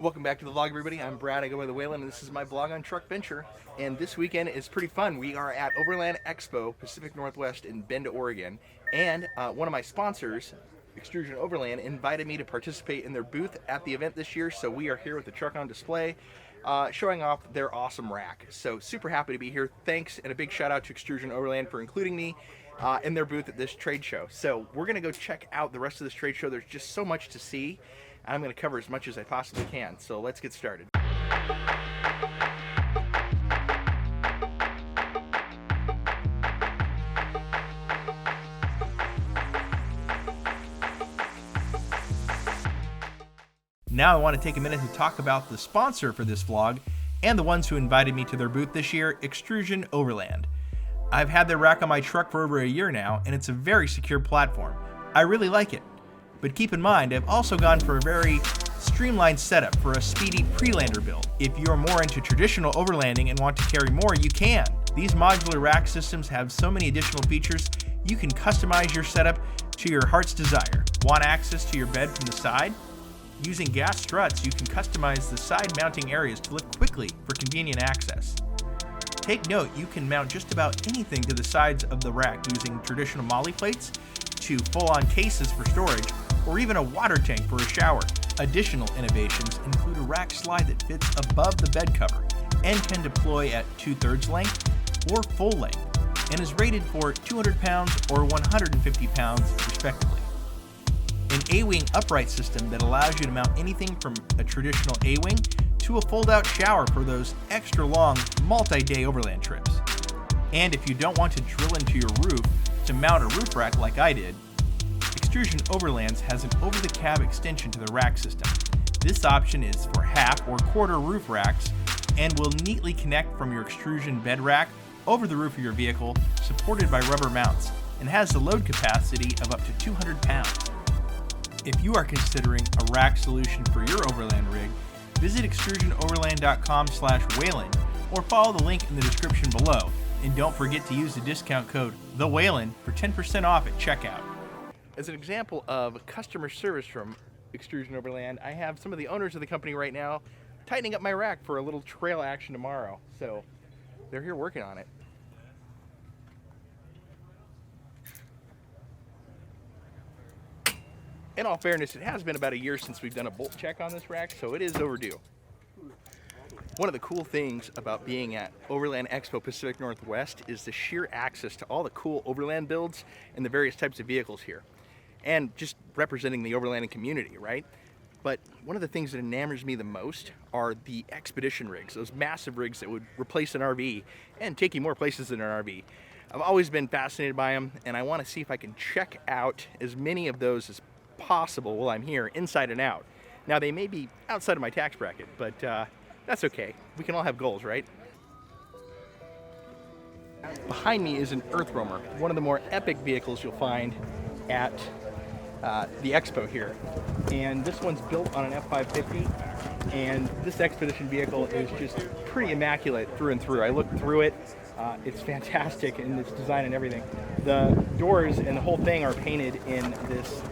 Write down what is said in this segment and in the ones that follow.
Welcome back to the vlog, everybody. I'm Brad. I go by the Whalen, and this is my vlog on Truck Venture. And this weekend is pretty fun. We are at Overland Expo, Pacific Northwest in Bend, Oregon. And one of my sponsors, Xtrusion Overland, invited me to participate in their booth at the event this year. So we are here with the truck on display, showing off their awesome rack. So super happy to be here. Thanks, and a big shout out to Xtrusion Overland for including me in their booth at this trade show. So we're going to go check out the rest of this trade show. There's just so much to see. I'm going to cover as much as I possibly can, so let's get started. Now I want to take a minute to talk about the sponsor for this vlog and the ones who invited me to their booth this year, Xtrusion Overland. I've had their rack on my truck for over a year now, and it's a very secure platform. I really like it. But keep in mind, I've also gone for a very streamlined setup for a speedy pre-lander build. If you're more into traditional overlanding and want to carry more, you can. These modular rack systems have so many additional features, you can customize your setup to your heart's desire. Want access to your bed from the side? Using gas struts, you can customize the side mounting areas to lift quickly for convenient access. Take note, you can mount just about anything to the sides of the rack using traditional molly plates to full-on cases for storage, or even a water tank for a shower. Additional innovations include a rack slide that fits above the bed cover and can deploy at 2/3 length or full length, and is rated for 200 pounds or 150 pounds respectively. An A-wing upright system that allows you to mount anything from a traditional A-wing to a fold-out shower for those extra long multi-day overland trips. And if you don't want to drill into your roof to mount a roof rack like I did, Xtrusion Overland has an over-the-cab extension to the rack system. This option is for half or quarter roof racks and will neatly connect from your extrusion bed rack over the roof of your vehicle, supported by rubber mounts, and has a load capacity of up to 200 pounds. If you are considering a rack solution for your overland rig, visit extrusionoverland.com/Whalen or follow the link in the description below. And don't forget to use the discount code THEWHALEN for 10% off at checkout. As an example of customer service from Xtrusion Overland, I have some of the owners of the company right now tightening up my rack for a little trail action tomorrow. So they're here working on it. In all fairness, it has been about a year since we've done a bolt check on this rack, so it is overdue. One of the cool things about being at Overland Expo Pacific Northwest is the sheer access to all the cool overland builds and the various types of vehicles here. And just representing the overlanding community, right? But one of the things that enamors me the most are the expedition rigs, those massive rigs that would replace an RV and take you more places than an RV. I've always been fascinated by them, and I want to see if I can check out as many of those as possible while I'm here, inside and out. Now, they may be outside of my tax bracket, but that's okay. We can all have goals, right? Behind me is an earth roamer, one of the more epic vehicles you'll find at the expo here. And this one's built on an F550, and this expedition vehicle is just pretty immaculate through and through. I looked through it. It's fantastic in its design and everything. The doors and the whole thing are painted in this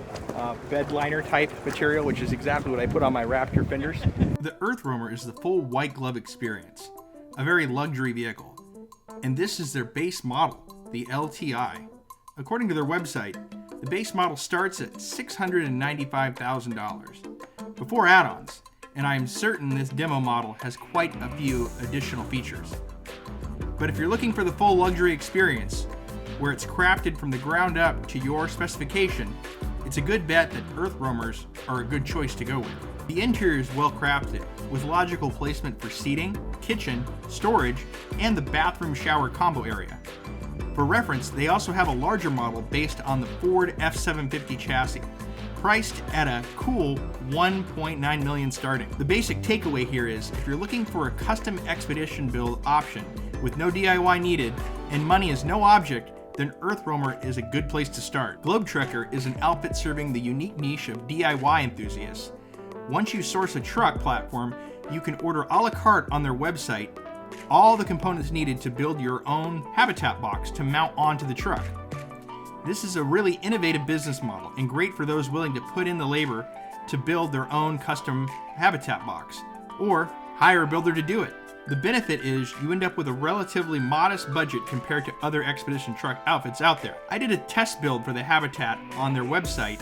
bed liner type material, which is exactly what I put on my Raptor fenders. The earth roamer is the full white glove experience, a very luxury vehicle. And this is their base model, the LTI. According to their website, the base model starts at $695,000 before add-ons, and I am certain this demo model has quite a few additional features. But if you're looking for the full luxury experience, where it's crafted from the ground up to your specification, it's a good bet that earth roamers are a good choice to go with. The interior is well crafted, with logical placement for seating, kitchen, storage, and the bathroom shower combo area. For reference, they also have a larger model based on the Ford F750 chassis, priced at a cool $1.9 million starting. The basic takeaway here is, if you're looking for a custom expedition build option with no DIY needed and money is no object, then Earth Roamer is a good place to start. Globetrekker is an outfit serving the unique niche of DIY enthusiasts. Once you source a truck platform, you can order a la carte on their website all the components needed to build your own habitat box to mount onto the truck. This is a really innovative business model and great for those willing to put in the labor to build their own custom habitat box, or hire a builder to do it. The benefit is you end up with a relatively modest budget compared to other expedition truck outfits out there. I did a test build for the habitat on their website,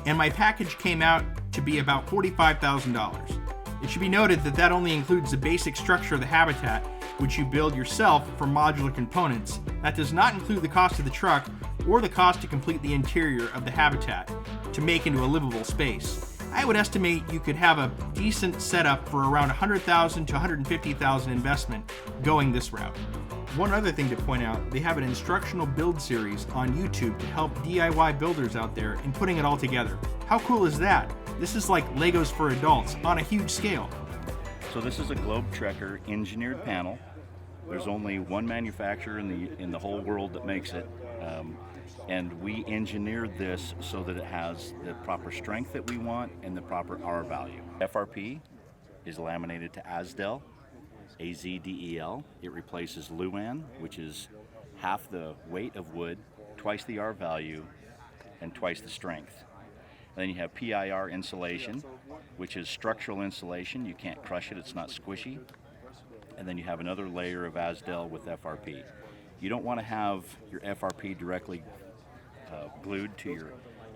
and my package came out to be about $45,000. It should be noted that that only includes the basic structure of the habitat, which you build yourself from modular components. That does not include the cost of the truck or the cost to complete the interior of the habitat to make into a livable space. I would estimate you could have a decent setup for around $100,000 to $150,000 investment going this route. One other thing to point out, they have an instructional build series on YouTube to help DIY builders out there in putting it all together. How cool is that? This is like Legos for adults on a huge scale. So this is a Globe Trekker engineered panel. There's only one manufacturer in the whole world that makes it. And we engineered this so that it has the proper strength that we want and the proper R value. FRP is laminated to ASDEL, AZDEL. It replaces Luan, which is half the weight of wood, twice the R value, and twice the strength. And then you have PIR insulation, which is structural insulation. You can't crush it, it's not squishy. And then you have another layer of ASDEL with FRP. You don't want to have your FRP directly glued to your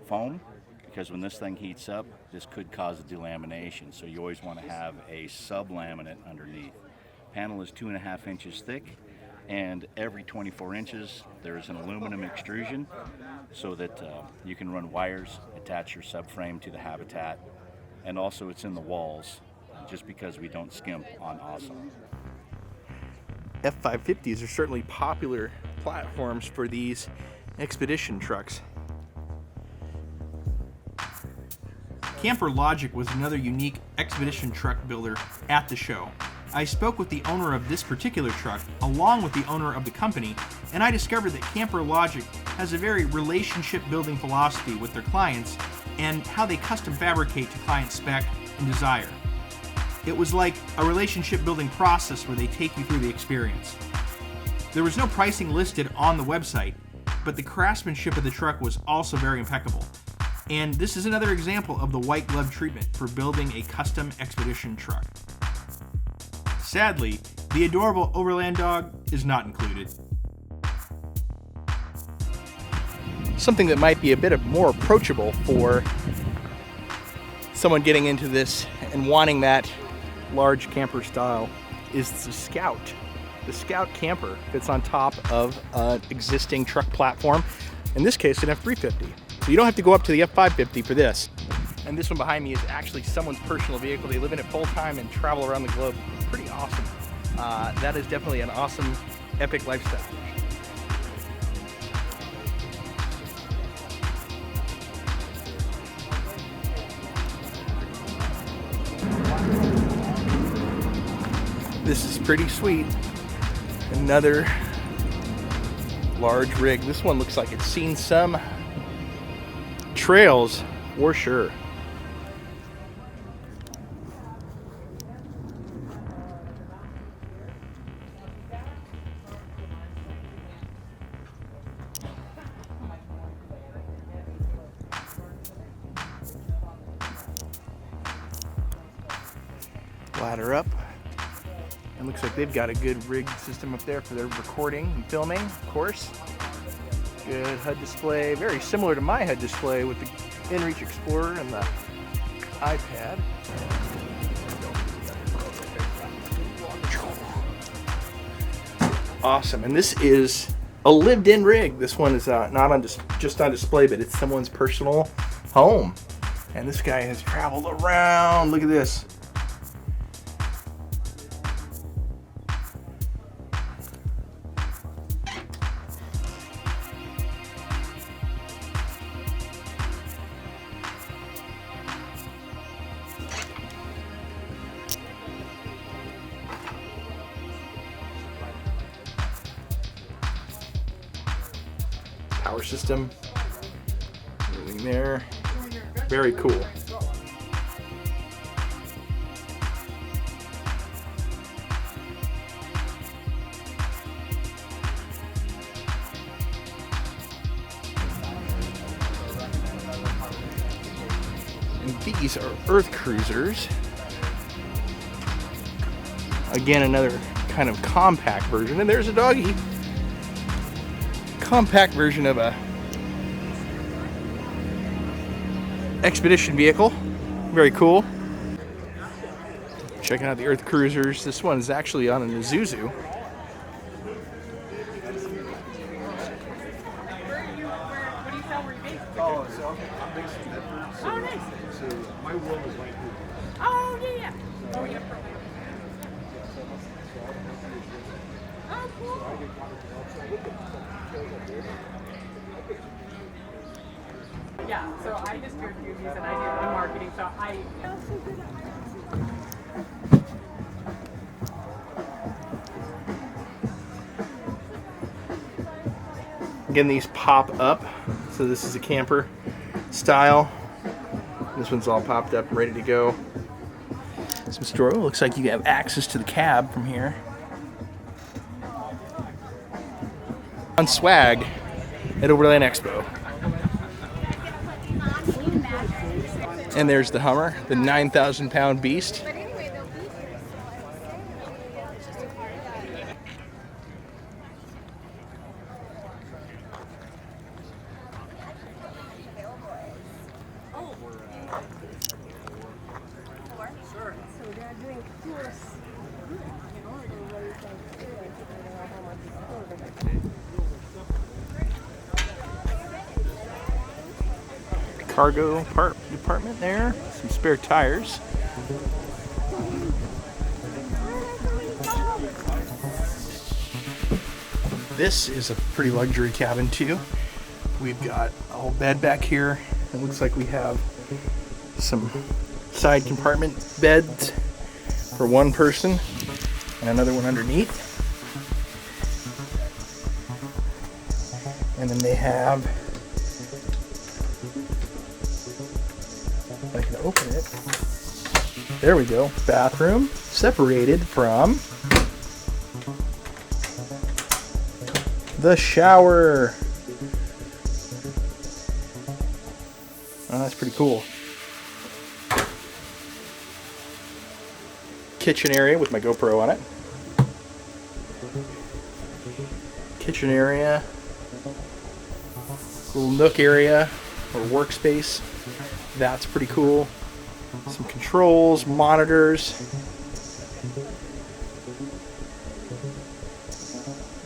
foam, because when this thing heats up, this could cause a delamination. So you always want to have a sub-laminate underneath. Panel is 2.5 inches thick, and every 24 inches there's an aluminum extrusion so that you can run wires, attach your subframe to the habitat, and also it's in the walls, just because we don't skimp on awesome. F550s are certainly popular platforms for these expedition trucks. Camper Logic was another unique expedition truck builder at the show. I spoke with the owner of this particular truck along with the owner of the company, and I discovered that Camper Logic has a very relationship building philosophy with their clients and how they custom fabricate to client spec and desire. It was like a relationship building process where they take you through the experience. There was no pricing listed on the website, but the craftsmanship of the truck was also very impeccable. And this is another example of the white glove treatment for building a custom expedition truck. Sadly, the adorable Overland dog is not included. Something that might be a bit more approachable for someone getting into this and wanting that large camper style is the Scout. The Scout camper fits on top of an existing truck platform, in this case an F350. So you don't have to go up to the F550 for this. And this one behind me is actually someone's personal vehicle. They live in it full time and travel around the globe. Pretty awesome. That is definitely an awesome, epic lifestyle. This is pretty sweet. Another large rig. This one looks like it's seen some trails for sure. Ladder up. It looks like they've got a good rig system up there for their recording and filming, of course. Good HUD display, very similar to my HUD display with the InReach Explorer and the iPad. Awesome, and this is a lived-in rig. This one is not on just on display, but it's someone's personal home. And this guy has traveled around. Look at this. Power system, everything there, very cool. And These are earth cruisers. Again, another kind of compact version. And there's a doggy. Compact version of a expedition vehicle. Very cool. Checking out the earth cruisers. This one is actually on an Isuzu. Oh, so I'm based in Bedford. So, oh, nice. So my world is like here. Oh, yeah, yeah. Oh, yeah. Oh, cool. Yeah, so I distribute these and I do the marketing, so I... Again, these pop up. So this is a camper style. This one's all popped up, ready to go. Some store. Oh, looks like you have access to the cab from here. On swag at Overland Expo. And there's the Hummer, the 9,000-pound beast. Cargo part department there, some spare tires. This is a pretty luxury cabin too. We've got a whole bed back here. It looks like we have some side compartment beds for one person and another one underneath. And then they have, I can open it. There we go. Bathroom separated from the shower. Oh, that's pretty cool. Kitchen area with my GoPro on it. Kitchen area. Little nook area or workspace. That's pretty cool. Some controls, monitors.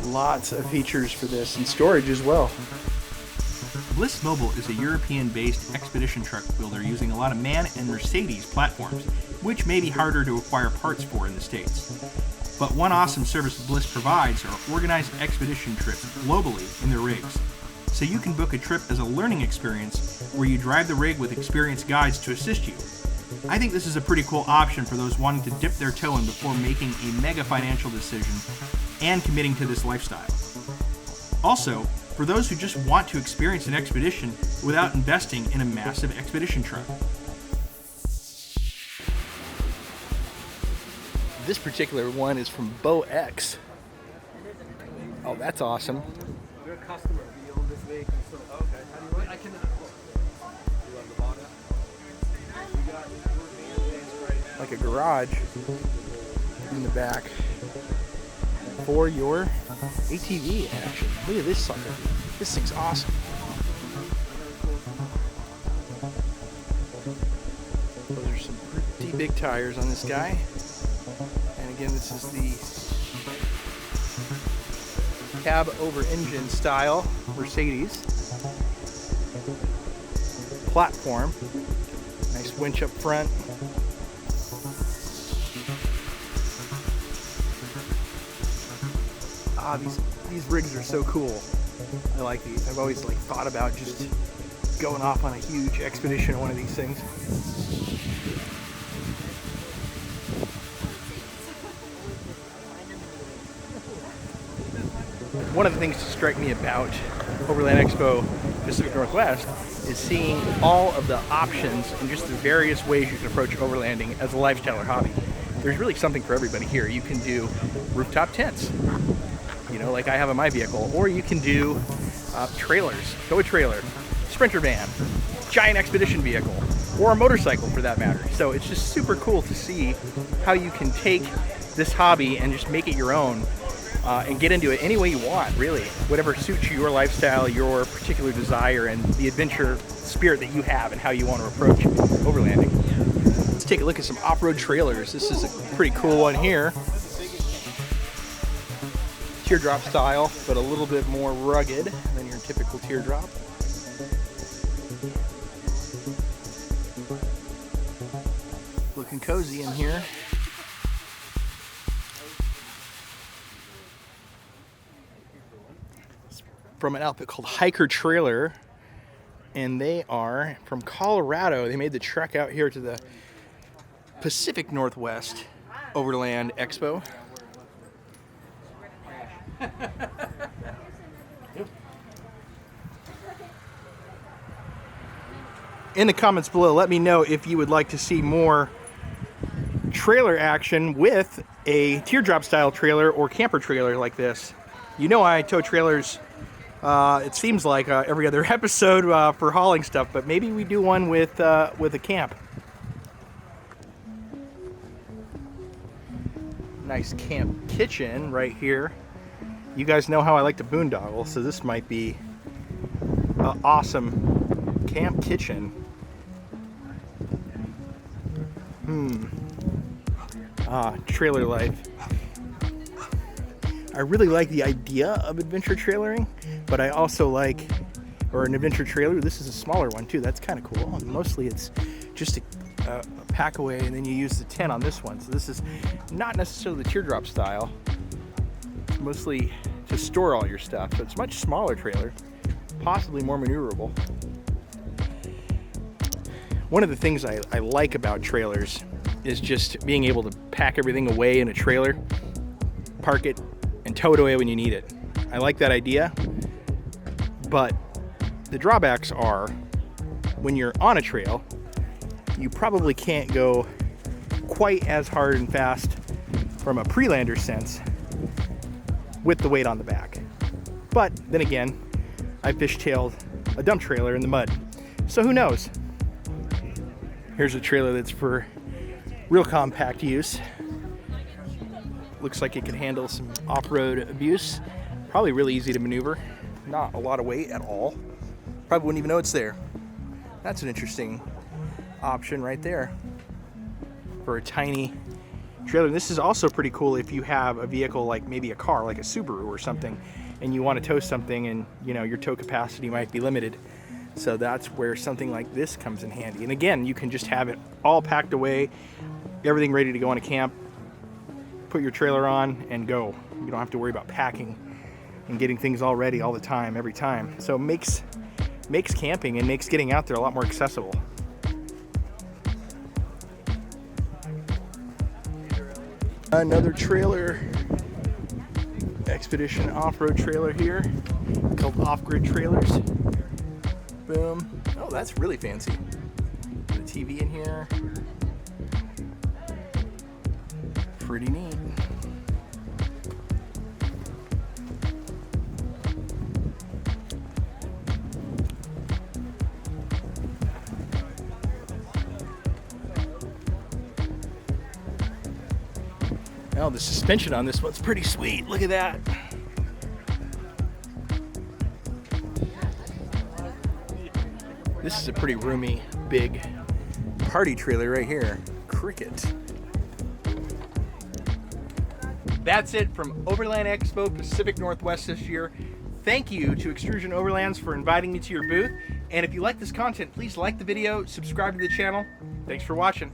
Lots of features for this, and storage as well. Bliss Mobile is a European-based expedition truck builder using a lot of MAN and Mercedes platforms, which may be harder to acquire parts for in the States. But one awesome service Bliss provides are organized expedition trips globally in their rigs. So you can book a trip as a learning experience where you drive the rig with experienced guides to assist you. I think this is a pretty cool option for those wanting to dip their toe in before making a mega financial decision and committing to this lifestyle. Also, for those who just want to experience an expedition without investing in a massive expedition truck. This particular one is from Bo X. Oh, that's awesome. You're a customer. You own this vehicle. So, okay. How do you want? I can. You love the bottom. We got right now. Like a garage in the back for your ATV action. Look at this sucker. This thing's awesome. Those are some pretty big tires on this guy. And again, this is the cab over engine style Mercedes platform. Nice winch up front. Ah, these rigs are so cool. I like these. I've always thought about just going off on a huge expedition on one of these things. One of the things to strike me about Overland Expo Pacific Northwest is seeing all of the options and just the various ways you can approach overlanding as a lifestyle or hobby. There's really something for everybody here. You can do rooftop tents, you know, like I have in my vehicle, or you can do trailers, tow a trailer, sprinter van, giant expedition vehicle, or a motorcycle for that matter. So it's just super cool to see how you can take this hobby and just make it your own and get into it any way you want, really. Whatever suits your lifestyle, your particular desire, and the adventure spirit that you have and how you want to approach overlanding. Let's take a look at some off-road trailers. This is a pretty cool one here. Teardrop style, but a little bit more rugged than your typical teardrop. Looking cozy in here. It's from an outfit called Hiker Trailer, and they are from Colorado. They made the trek out here to the Pacific Northwest Overland Expo. In the comments below, let me know if you would like to see more trailer action with a teardrop style trailer or camper trailer like this. You know I tow trailers, it seems like every other episode for hauling stuff, but maybe we do one with a camp. Nice camp kitchen right here. You guys know how I like to boondoggle, so this might be an awesome camp kitchen. Trailer life. I really like the idea of adventure trailering, but I also like, or an adventure trailer, this is a smaller one too, that's kind of cool. And mostly it's just a pack away, and then you use the tent on this one. So this is not necessarily the teardrop style, mostly to store all your stuff. So it's a much smaller trailer, possibly more maneuverable. One of the things I like about trailers is just being able to pack everything away in a trailer, park it, and tow it away when you need it. I like that idea, but the drawbacks are when you're on a trail, you probably can't go quite as hard and fast from a pre-lander sense with the weight on the back. But then again, I fishtailed a dump trailer in the mud, so who knows? Here's a trailer that's for real compact use. Looks like it can handle some off-road abuse. Probably really easy to maneuver. Not a lot of weight at all. Probably wouldn't even know it's there. That's an interesting option right there for a tiny trailer. This is also pretty cool if you have a vehicle like maybe a car, like a Subaru or something, and you want to tow something and you know your tow capacity might be limited. So that's where something like this comes in handy. And again, you can just have it all packed away, everything ready to go on a camp, put your trailer on and go. You don't have to worry about packing and getting things all ready all the time, every time. So it makes camping and makes getting out there a lot more accessible. Another trailer, Expedition off-road trailer here, called Off-Grid Trailers. Boom. Oh, that's really fancy. The TV in here. Pretty neat. Oh, the suspension on this one's pretty sweet. Look at that. This is a pretty roomy, big party trailer right here. Cricket. That's it from Overland Expo Pacific Northwest this year. Thank you to Xtrusion Ovrlnd for inviting me to your booth. And if you like this content, please like the video, subscribe to the channel. Thanks for watching.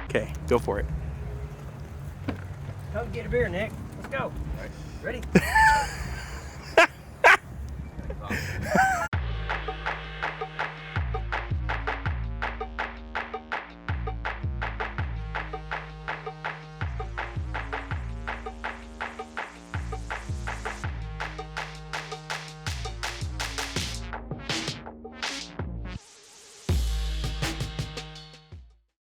Okay, go for it. Come get a beer, Nick. Let's go. Ready?